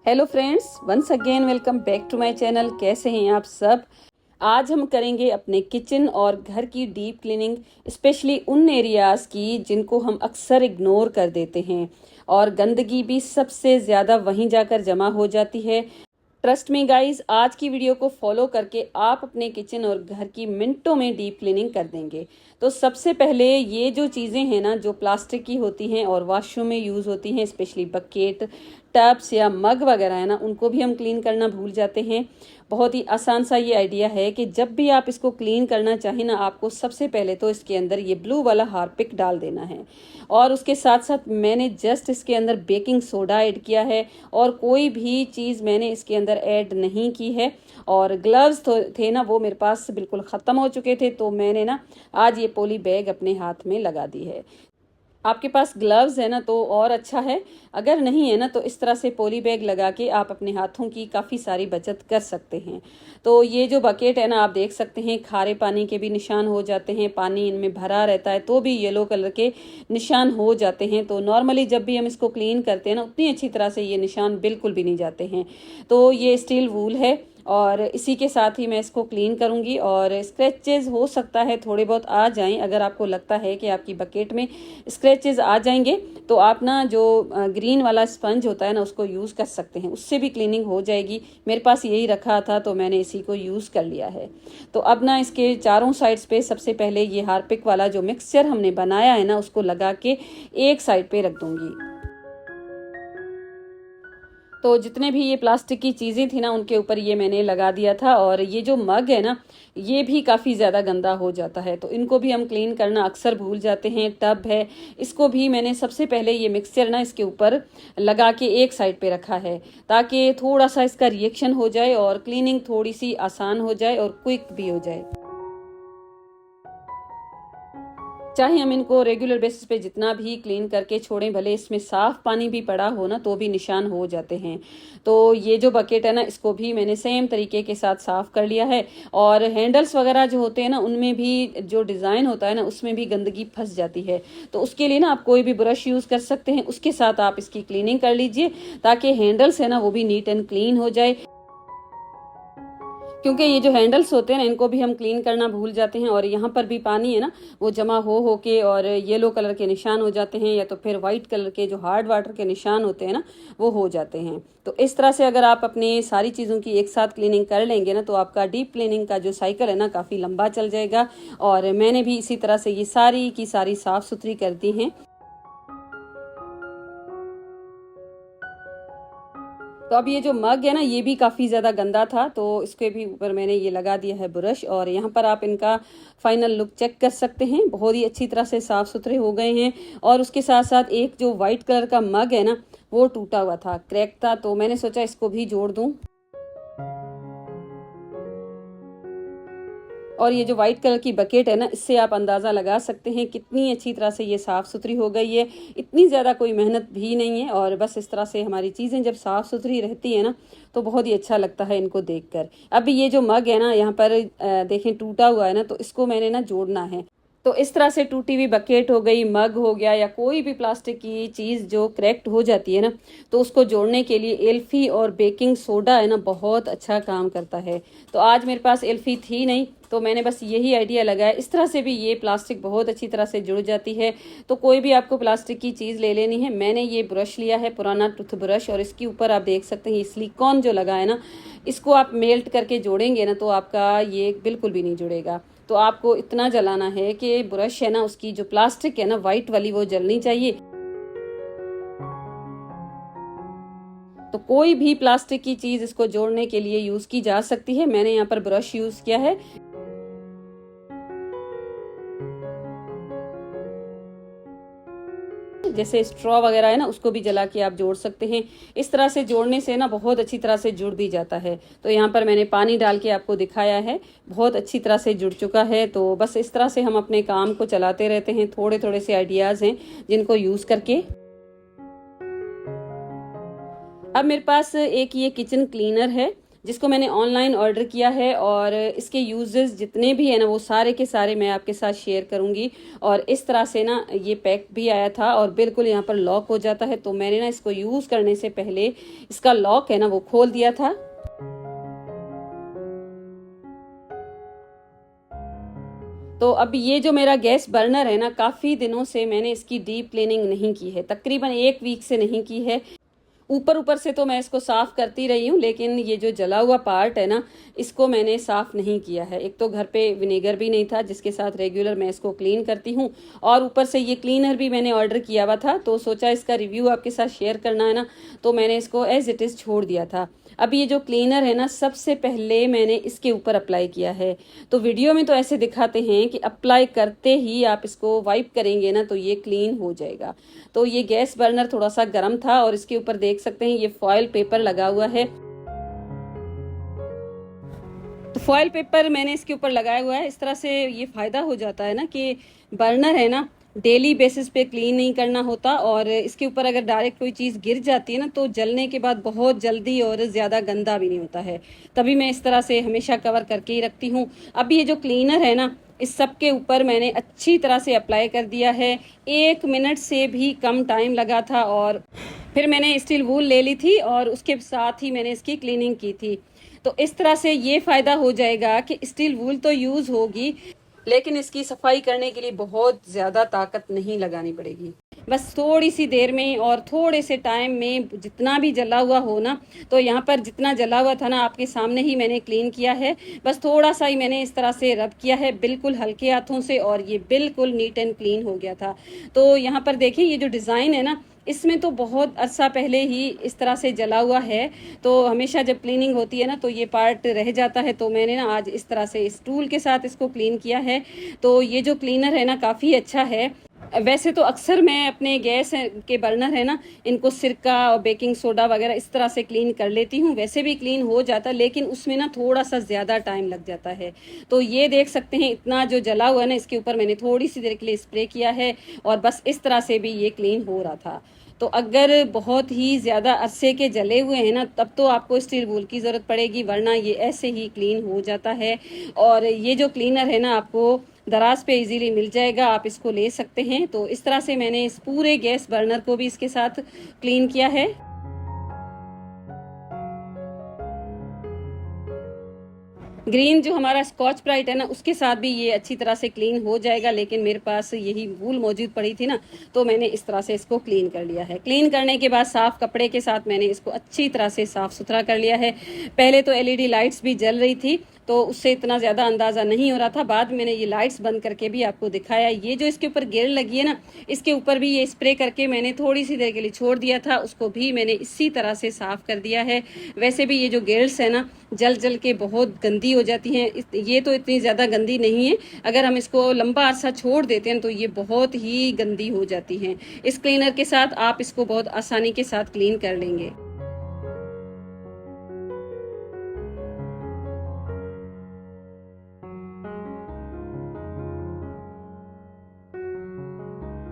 Hello friends, once again welcome back to my channel. कैसे हैं आप सब। आज हम करेंगे अपने किचन और घर की डीप क्लीनिंग, स्पेशली उन एरियाज की जिनको हम अक्सर इग्नोर कर देते हैं और गंदगी भी सबसे ज़्यादा वहीं जाकर जमा हो जाती है। ट्रस्ट मी गाइस, आज की वीडियो को फॉलो करके आप अपने किचन और घर की मिनटों में डीप क्लीनिंग कर देंगे। तो सबसे पहले ये जो चीज़ें हैं ना, जो प्लास्टिक की होती हैं और वॉशरूम में यूज़ होती हैं, स्पेशली बकेट, टब्स या मग वगैरह है ना, उनको भी हम क्लीन करना भूल जाते हैं। बहुत ही आसान सा ये आइडिया है कि जब भी आप इसको क्लीन करना चाहें ना, आपको सबसे पहले तो इसके अंदर ये ब्लू वाला हार्पिक डाल देना है और उसके साथ साथ मैंने जस्ट इसके अंदर बेकिंग सोडा ऐड किया है और कोई भी चीज़ मैंने इसके अंदर ऐड नहीं की है। और ग्लव्स थे ना, वो मेरे पास बिल्कुल ख़त्म हो चुके थे, तो मैंने ना आज ये पॉली बैग अपने हाथ में लगा दी है। आपके पास ग्लव्स है ना तो और अच्छा है, अगर नहीं है ना तो इस तरह से पॉली बैग लगा के आप अपने हाथों की काफ़ी सारी बचत कर सकते हैं। तो ये जो बकेट है ना, आप देख सकते हैं खारे पानी के भी निशान हो जाते हैं, पानी इनमें भरा रहता है तो भी येलो कलर के निशान हो जाते हैं। तो नॉर्मली जब भी हम इसको क्लीन करते हैं ना, उतनी अच्छी तरह से ये निशान बिल्कुल भी नहीं जाते हैं। तो ये स्टील वूल है और इसी के साथ ही मैं इसको क्लीन करूंगी। और स्क्रैचेस हो सकता है थोड़े बहुत आ जाएं, अगर आपको लगता है कि आपकी बकेट में स्क्रैचेस आ जाएंगे तो आप ना जो ग्रीन वाला स्पंज होता है ना, उसको यूज़ कर सकते हैं, उससे भी क्लीनिंग हो जाएगी। मेरे पास यही रखा था तो मैंने इसी को यूज़ कर लिया है। तो अब ना इसके चारों साइड्स पे सबसे पहले ये हार्पिक वाला जो मिक्सचर हमने बनाया है ना, उसको लगा के एक साइड पे रख दूंगी। तो जितने भी ये प्लास्टिक की चीज़ें थी ना, उनके ऊपर ये मैंने लगा दिया था। और ये जो मग है ना, ये भी काफ़ी ज़्यादा गंदा हो जाता है, तो इनको भी हम क्लीन करना अक्सर भूल जाते हैं। टब है, इसको भी मैंने सबसे पहले ये मिक्सचर ना इसके ऊपर लगा के एक साइड पे रखा है, ताकि थोड़ा सा इसका रिएक्शन हो जाए और क्लीनिंग थोड़ी सी आसान हो जाए और क्विक भी हो जाए। चाहे हम इनको रेगुलर बेसिस पे जितना भी क्लीन करके छोड़ें, भले इसमें साफ पानी भी पड़ा हो ना, तो भी निशान हो जाते हैं। तो ये जो बकेट है ना, इसको भी मैंने सेम तरीके के साथ साफ कर लिया है। और हैंडल्स वगैरह जो होते हैं ना, उनमें भी जो डिज़ाइन होता है ना, उसमें भी गंदगी फंस जाती है। तो उसके लिए ना आप कोई भी ब्रश यूज़ कर सकते हैं, उसके साथ आप इसकी क्लीनिंग कर लीजिए, ताकि हैंडल्स है ना वो भी नीट एंड क्लीन हो जाए। क्योंकि ये जो हैंडल्स होते हैं ना, इनको भी हम क्लीन करना भूल जाते हैं और यहाँ पर भी पानी है ना, वो जमा हो के और येलो कलर के निशान हो जाते हैं, या तो फिर वाइट कलर के जो हार्ड वाटर के निशान होते हैं ना, वो हो जाते हैं। तो इस तरह से अगर आप अपने सारी चीज़ों की एक साथ क्लीनिंग कर लेंगे ना, तो आपका डीप क्लीनिंग का जो साइकिल है ना, काफ़ी लंबा चल जाएगा। और मैंने भी इसी तरह से ये सारी की सारी साफ़ सुथरी कर दी हैं। तो अब ये जो मग है ना, ये भी काफ़ी ज़्यादा गंदा था, तो इसके भी ऊपर मैंने ये लगा दिया है ब्रश। और यहाँ पर आप इनका फाइनल लुक चेक कर सकते हैं, बहुत ही अच्छी तरह से साफ़ सुथरे हो गए हैं। और उसके साथ साथ एक जो वाइट कलर का मग है ना, वो टूटा हुआ था, क्रैक था, तो मैंने सोचा इसको भी जोड़ दूँ। और ये जो व्हाइट कलर की बकेट है ना, इससे आप अंदाज़ा लगा सकते हैं कितनी अच्छी तरह से ये साफ़ सुथरी हो गई है। इतनी ज़्यादा कोई मेहनत भी नहीं है, और बस इस तरह से हमारी चीज़ें जब साफ़ सुथरी रहती है ना, तो बहुत ही अच्छा लगता है इनको देखकर। अब ये जो मग है ना, यहाँ पर देखें टूटा हुआ है ना, तो इसको मैंने ना जोड़ना है। तो इस तरह से टूटी हुई बकेट हो गई, मग हो गया, या कोई भी प्लास्टिक की चीज़ जो क्रैक्ड हो जाती है ना, तो उसको जोड़ने के लिए एल्फी और बेकिंग सोडा है ना, बहुत अच्छा काम करता है। तो आज मेरे पास एल्फी थी नहीं, तो मैंने बस यही आइडिया लगाया। इस तरह से भी ये प्लास्टिक बहुत अच्छी तरह से जुड़ जाती है। तो कोई भी आपको प्लास्टिक की चीज़ ले लेनी है, मैंने ये ब्रश लिया है, पुराना टूथ ब्रश, और इसके ऊपर आप देख सकते हैं ये सिलिकॉन जो लगा है ना, इसको आप मेल्ट करके जोड़ेंगे ना, तो आपका ये बिल्कुल भी नहीं जुड़ेगा। तो आपको इतना जलाना है कि ब्रश है ना, उसकी जो प्लास्टिक है ना वाइट वाली, वो जलनी चाहिए। तो कोई भी प्लास्टिक की चीज़ इसको जोड़ने के लिए यूज़ की जा सकती है। मैंने यहाँ पर ब्रश यूज़ किया है। जैसे स्ट्रॉ वगैरह है ना, उसको भी जला के आप जोड़ सकते हैं। इस तरह से जोड़ने से ना बहुत अच्छी तरह से जुड़ भी जाता है। तो यहाँ पर मैंने पानी डाल के आपको दिखाया है, बहुत अच्छी तरह से जुड़ चुका है। तो बस इस तरह से हम अपने काम को चलाते रहते हैं। थोड़े थोड़े से आइडियाज़ हैं जिनको यूज़ करके। अब मेरे पास एक ये किचन क्लीनर है, जिसको मैंने ऑनलाइन ऑर्डर किया है, और इसके यूजेस जितने भी है ना वो सारे के सारे मैं आपके साथ शेयर करूंगी। और इस तरह से ना ये पैक भी आया था और बिल्कुल यहाँ पर लॉक हो जाता है, तो मैंने ना इसको यूज करने से पहले इसका लॉक है ना वो खोल दिया था। तो अब ये जो मेरा गैस बर्नर है ना, काफ़ी दिनों से मैंने इसकी डीप क्लीनिंग नहीं की है, तकरीबन 1 वीक से नहीं की है। ऊपर ऊपर से तो मैं इसको साफ करती रही हूँ, लेकिन ये जो जला हुआ पार्ट है ना, इसको मैंने साफ नहीं किया है। एक तो घर पे विनेगर भी नहीं था जिसके साथ रेगुलर मैं इसको क्लीन करती हूँ, और ऊपर से ये क्लीनर भी मैंने ऑर्डर किया हुआ था, तो सोचा इसका रिव्यू आपके साथ शेयर करना है ना, तो मैंने इसको एज इट इज़ छोड़ दिया था। अब ये जो क्लीनर है ना, सबसे पहले मैंने इसके ऊपर अप्लाई किया है। तो वीडियो में तो ऐसे दिखाते हैं कि अप्लाई करते ही आप इसको वाइप करेंगे ना तो ये क्लीन हो जाएगा। तो ये गैस बर्नर थोड़ा सा गर्म था, और इसके ऊपर देख सकते हैं ये फॉयल पेपर लगा हुआ है। तो फॉयल पेपर मैंने इसके ऊपर लगाया हुआ है। इस तरह से ये फायदा हो जाता है ना कि बर्नर है ना डेली बेसिस पे क्लीन नहीं करना होता, और इसके ऊपर अगर डायरेक्ट कोई चीज़ गिर जाती है ना तो जलने के बाद बहुत जल्दी और ज़्यादा गंदा भी नहीं होता है। तभी मैं इस तरह से हमेशा कवर करके ही रखती हूँ। अब ये जो क्लीनर है ना, इस सब के ऊपर मैंने अच्छी तरह से अप्लाई कर दिया है। 1 मिनट से भी कम टाइम लगा था, और फिर मैंने स्टील वूल ले ली थी और उसके साथ ही मैंने इसकी क्लीनिंग की थी। तो इस तरह से ये फ़ायदा हो जाएगा कि स्टील वूल तो यूज़ होगी, लेकिन इसकी सफाई करने के लिए बहुत ज़्यादा ताकत नहीं लगानी पड़ेगी। बस थोड़ी सी देर में और थोड़े से टाइम में जितना भी जला हुआ हो ना, तो यहाँ पर जितना जला हुआ था ना आपके सामने ही मैंने क्लीन किया है। बस थोड़ा सा ही मैंने इस तरह से रब किया है, बिल्कुल हल्के हाथों से, और ये बिल्कुल नीट एंड क्लीन हो गया था। तो यहाँ पर देखिए ये जो डिज़ाइन है ना, इसमें तो बहुत अरसा पहले ही इस तरह से जला हुआ है, तो हमेशा जब क्लीनिंग होती है ना तो ये पार्ट रह जाता है। तो मैंने ना आज इस तरह से इस टूल के साथ इसको क्लीन किया है। तो ये जो क्लीनर है ना काफ़ी अच्छा है। वैसे तो अक्सर मैं अपने गैस के बर्नर है ना, इनको सिरका और बेकिंग सोडा वगैरह इस तरह से क्लीन कर लेती हूँ, वैसे भी क्लीन हो जाता, लेकिन उसमें ना थोड़ा सा ज़्यादा टाइम लग जाता है। तो ये देख सकते हैं इतना जो जला हुआ है ना, इसके ऊपर मैंने थोड़ी सी देर के लिए स्प्रे किया है, और बस इस तरह से भी ये क्लीन हो रहा था। तो अगर बहुत ही ज़्यादा अरसे के जले हुए हैं ना, तब तो आपको स्टील वूल की ज़रूरत पड़ेगी, वरना ये ऐसे ही क्लीन हो जाता है। और ये जो क्लीनर है ना आपको दराज पे इजीली मिल जाएगा, आप इसको ले सकते हैं। तो इस तरह से मैंने इस पूरे गैस बर्नर को भी इसके साथ क्लीन किया है। ग्रीन जो हमारा स्कॉच ब्राइट है ना, उसके साथ भी ये अच्छी तरह से क्लीन हो जाएगा, लेकिन मेरे पास यही वूल मौजूद पड़ी थी ना, तो मैंने इस तरह से इसको क्लीन कर लिया है। क्लीन करने के बाद साफ कपड़े के साथ मैंने इसको अच्छी तरह से साफ सुथरा कर लिया है। पहले तो एलईडी लाइट्स भी जल रही थी, तो उससे इतना ज़्यादा अंदाज़ा नहीं हो रहा था। बाद में मैंने ये लाइट्स बंद करके भी आपको दिखाया। ये जो इसके ऊपर गियर लगी है ना, इसके ऊपर भी ये स्प्रे करके मैंने थोड़ी सी देर के लिए छोड़ दिया था, उसको भी मैंने इसी तरह से साफ़ कर दिया है। वैसे भी ये जो गियर्स है ना, जल जल के बहुत गंदी हो जाती हैं। ये तो इतनी ज़्यादा गंदी नहीं है, अगर हम इसको लंबा अरसा छोड़ देते हैं तो ये बहुत ही गंदी हो जाती हैं। इस क्लीनर के साथ आप इसको बहुत आसानी के साथ क्लीन कर लेंगे।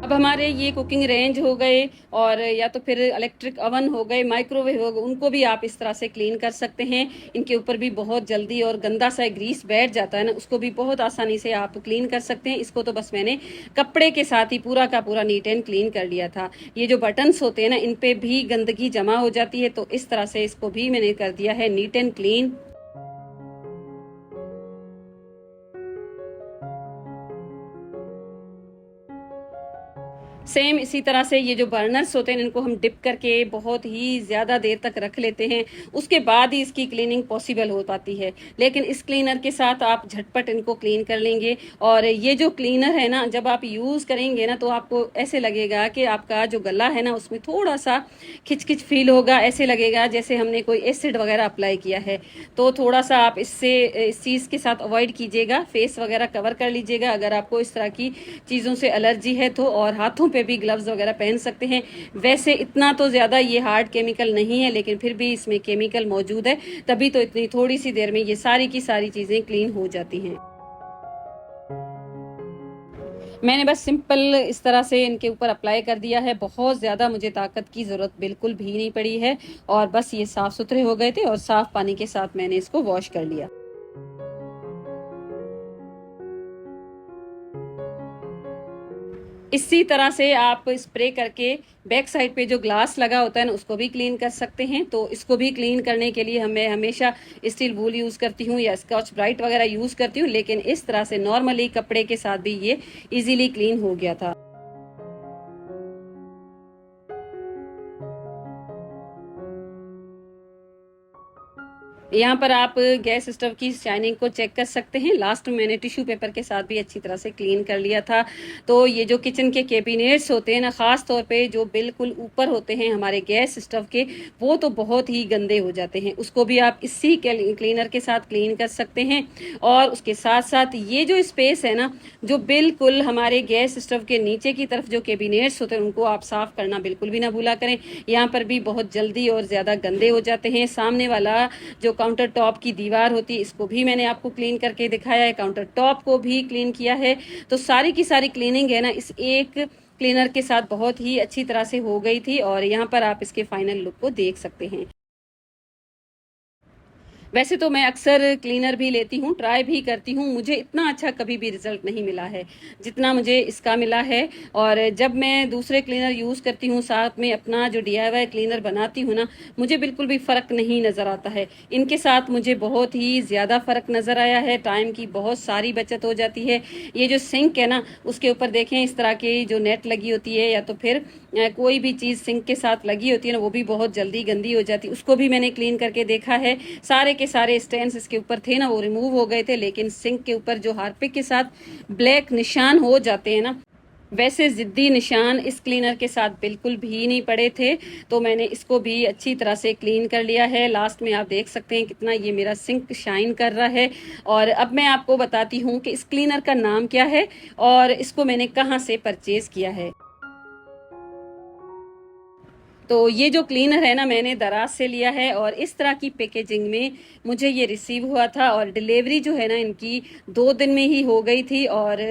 अब हमारे ये कुकिंग रेंज हो गए, और या तो फिर इलेक्ट्रिक ओवन हो गए, माइक्रोवेव हो गए, उनको भी आप इस तरह से क्लीन कर सकते हैं। इनके ऊपर भी बहुत जल्दी और गंदा सा ग्रीस बैठ जाता है ना, उसको भी बहुत आसानी से आप क्लीन कर सकते हैं। इसको तो बस मैंने कपड़े के साथ ही पूरा का पूरा नीट एंड क्लीन कर लिया था। ये जो बटन्स होते हैं ना, इन पे भी गंदगी जमा हो जाती है, तो इस तरह से इसको भी मैंने कर दिया है नीट एंड क्लीन। सेम इसी तरह से ये जो बर्नर्स होते हैं इनको हम डिप करके बहुत ही ज़्यादा देर तक रख लेते हैं, उसके बाद ही इसकी क्लीनिंग पॉसिबल हो पाती है। लेकिन इस क्लीनर के साथ आप झटपट इनको क्लीन कर लेंगे। और ये जो क्लीनर है ना, जब आप यूज़ करेंगे ना तो आपको ऐसे लगेगा कि आपका जो गला है ना उसमें थोड़ा सा खिचखिच फील होगा, ऐसे लगेगा जैसे हमने कोई एसिड वगैरह अप्लाई किया है। तो थोड़ा सा आप इससे इस चीज़ के साथ अवॉइड कीजिएगा, फेस वगैरह कवर कर लीजिएगा अगर आपको इस तरह की चीज़ों से एलर्जी है तो, और हाथों पे भी ग्लव्स वगैरह पहन सकते हैं। वैसे इतना तो ज़्यादा ये हार्ड केमिकल नहीं है, लेकिन फिर भी इसमें केमिकल मौजूद है, तभी तो इतनी थोड़ी सी देर में ये सारी की सारी चीज़ें क्लीन हो जाती हैं। मैंने बस सिंपल इस तरह से इनके ऊपर अप्लाई कर दिया है, बहुत ज़्यादा मुझे ताकत की ज़रूरत बिल्कुल भी नहीं पड़ी है और बस ये साफ़ सुथरे हो गए थे और साफ़ पानी के साथ मैंने इसको वॉश कर लिया। इसी तरह से आप स्प्रे करके बैक साइड पे जो ग्लास लगा होता है ना उसको भी क्लीन कर सकते हैं। तो इसको भी क्लीन करने के लिए मैं हमेशा स्टील वूल यूज़ करती हूँ या स्कॉच ब्राइट वगैरह यूज़ करती हूँ, लेकिन इस तरह से नॉर्मली कपड़े के साथ भी ये इजीली क्लीन हो गया था। यहाँ पर आप गैस स्टोव की शाइनिंग को चेक कर सकते हैं। लास्ट में मैंने टिश्यू पेपर के साथ भी अच्छी तरह से क्लीन कर लिया था। तो ये जो किचन के कैबिनेट्स होते हैं ना, ख़ास तौर पे जो बिल्कुल ऊपर होते हैं हमारे गैस स्टोव के, वो तो बहुत ही गंदे हो जाते हैं। उसको भी आप इसी क्लीनर के साथ क्लीन कर सकते हैं। और उसके साथ साथ ये जो स्पेस है ना, जो बिल्कुल हमारे गैस स्टोव के नीचे की तरफ जो कैबिनेट्स होते हैं उनको आप साफ़ करना बिल्कुल भी ना भूला करें। यहाँ पर भी बहुत जल्दी और ज़्यादा गंदे हो जाते हैं। सामने वाला जो काउंटर टॉप की दीवार होती है, इसको भी मैंने आपको क्लीन करके दिखाया है, काउंटर टॉप को भी क्लीन किया है। तो सारी की सारी क्लीनिंग है ना इस एक क्लीनर के साथ बहुत ही अच्छी तरह से हो गई थी और यहाँ पर आप इसके फाइनल लुक को देख सकते हैं। वैसे तो मैं अक्सर क्लीनर भी लेती हूँ, ट्राई भी करती हूँ, मुझे इतना अच्छा कभी भी रिजल्ट नहीं मिला है जितना मुझे इसका मिला है। और जब मैं दूसरे क्लीनर यूज़ करती हूँ, साथ में अपना जो DIY क्लीनर बनाती हूँ ना, मुझे बिल्कुल भी फ़र्क नहीं नज़र आता है। इनके साथ मुझे बहुत ही ज़्यादा फ़र्क नज़र आया है, टाइम की बहुत सारी बचत हो जाती है। ये जो सिंक है ना, उसके ऊपर देखें इस तरह की जो नेट लगी होती है या तो फिर कोई भी चीज़ सिंक के साथ लगी होती है ना, वो भी बहुत जल्दी गंदी हो जाती है। उसको भी मैंने क्लीन करके देखा है। सारे के सारे स्टैंड्स इसके ऊपर थे ना, वो रिमूव हो गए थे, लेकिन सिंक के ऊपर जो हार्पिक के साथ ब्लैक निशान हो जाते हैं ना, वैसे ज़िद्दी निशान इस क्लीनर के साथ बिल्कुल भी नहीं पड़े थे। तो मैंने इसको भी अच्छी तरह से क्लीन कर लिया है। लास्ट में आप देख सकते हैं कितना ये मेरा सिंक शाइन कर रहा है। और अब मैं आपको बताती हूँ कि इस क्लीनर का नाम क्या है और इसको मैंने कहाँ से परचेज़ किया है। तो ये जो क्लीनर है ना, मैंने दराज से लिया है और इस तरह की पैकेजिंग में मुझे ये रिसीव हुआ था और डिलीवरी जो है ना इनकी 2 दिन में ही हो गई थी। और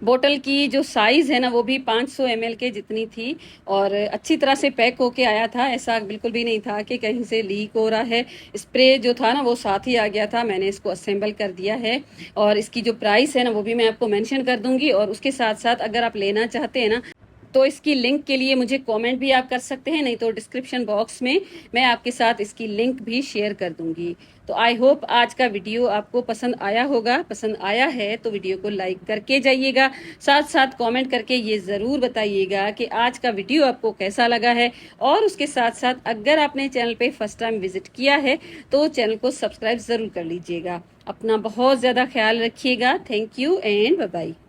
बोतल की जो साइज़ है ना वो भी 500 ml के जितनी थी और अच्छी तरह से पैक होके आया था। ऐसा बिल्कुल भी नहीं था कि कहीं से लीक हो रहा है। स्प्रे जो था ना वो साथ ही आ गया था, मैंने इसको असेंबल कर दिया है। और इसकी जो प्राइस है ना वो भी मैं आपको मेंशन कर दूंगी। और उसके साथ साथ अगर आप लेना चाहते हैं ना, तो इसकी लिंक के लिए मुझे कमेंट भी आप कर सकते हैं, नहीं तो डिस्क्रिप्शन बॉक्स में मैं आपके साथ इसकी लिंक भी शेयर कर दूंगी। तो आई होप आज का वीडियो आपको पसंद आया होगा। पसंद आया है तो वीडियो को लाइक करके जाइएगा, साथ साथ कमेंट करके ये ज़रूर बताइएगा कि आज का वीडियो आपको कैसा लगा है। और उसके साथ साथ अगर आपने चैनल पे फर्स्ट टाइम विजिट किया है तो चैनल को सब्सक्राइब ज़रूर कर लीजिएगा। अपना बहुत ज़्यादा ख्याल रखिएगा। Thank you and bye bye.